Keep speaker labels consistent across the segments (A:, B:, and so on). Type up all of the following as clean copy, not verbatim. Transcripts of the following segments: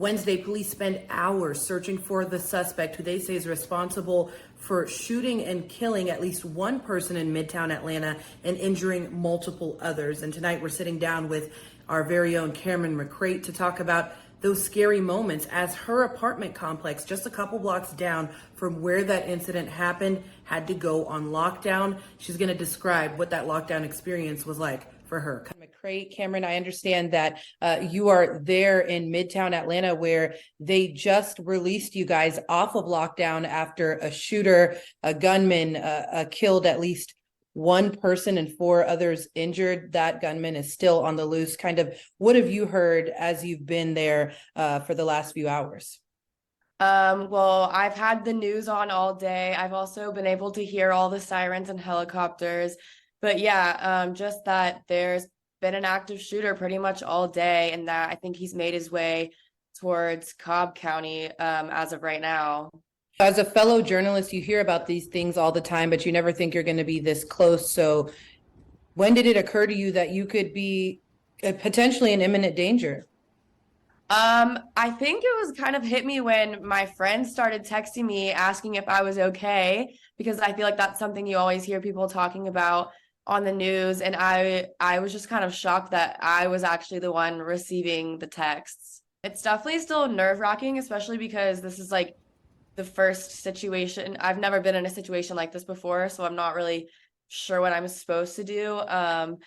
A: Wednesday, police spend hours searching for the suspect who they say is responsible for shooting and killing at least one person in midtown Atlanta and injuring multiple others. And tonight we're sitting down with our very own Cameron McCreight to talk about those scary moments as her apartment complex just a couple blocks down from where that incident happened had to go on lockdown. She's going to describe what that lockdown experience was like for her. McCreight, Cameron, I understand that you are there in midtown Atlanta where they just released you guys off of lockdown after a shooter, a gunman, killed at least one person and 4 others injured. That gunman is still on the loose. Kind of what have you heard as you've been there for the last few hours?
B: Well, I've had the news on all day. I've also been able to hear all the sirens and helicopters. But yeah, just that there's been an active shooter pretty much all day, and that I think he's made his way towards Cobb County as of right now.
A: As a fellow journalist, you hear about these things all the time, but you never think you're going to be this close. So when did it occur to you that you could be potentially in imminent danger?
B: I think it was kind of hit me when my friends started texting me asking if I was okay, because I feel like that's something you always hear people talking about on the news. And I was just kind of shocked that I was actually the one receiving the texts. It's definitely still nerve-wracking, especially because this is like the first situation. I've never been in a situation like this before, so I'm not really sure what I'm supposed to do. I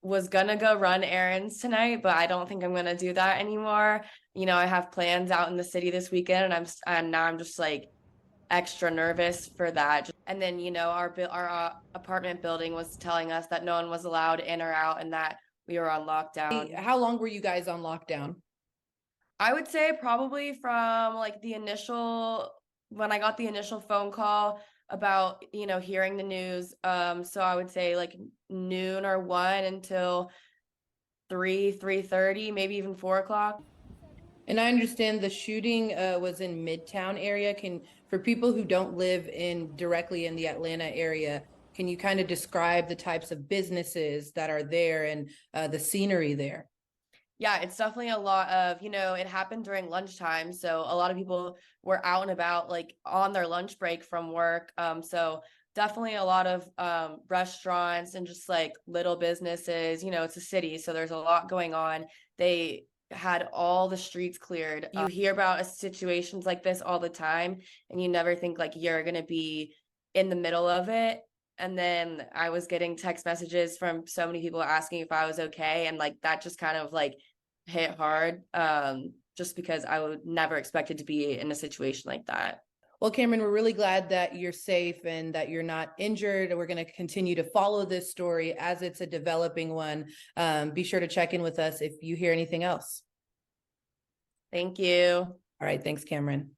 B: was gonna go run errands tonight, but I don't think I'm gonna do that anymore. I have plans out in the city this weekend, and now I'm just like extra nervous for that. And then our apartment building was telling us that no one was allowed in or out, and that we were on lockdown.
A: How long were you guys on lockdown?
B: I would say probably from like when I got the initial phone call about, hearing the news. So I would say like noon or 1 until 3:30, maybe even 4 o'clock.
A: And I understand the shooting was in Midtown area. For people who don't live directly in the Atlanta area, can you kind of describe the types of businesses that are there and the scenery there?
B: Yeah, it's definitely a lot of, it happened during lunchtime. So a lot of people were out and about, like on their lunch break from work. So definitely a lot of restaurants and just like little businesses. It's a city, so there's a lot going on. They had all the streets cleared. You hear about situations like this all the time, and you never think like you're going to be in the middle of it. And then I was getting text messages from so many people asking if I was okay. And like that just kind of like hit hard, just because I would never expected to be in a situation like that.
A: Well, Cameron, we're really glad that you're safe and that you're not injured. We're going to continue to follow this story as it's a developing one. Be sure to check in with us if you hear anything else.
B: Thank you.
A: All right. Thanks, Cameron.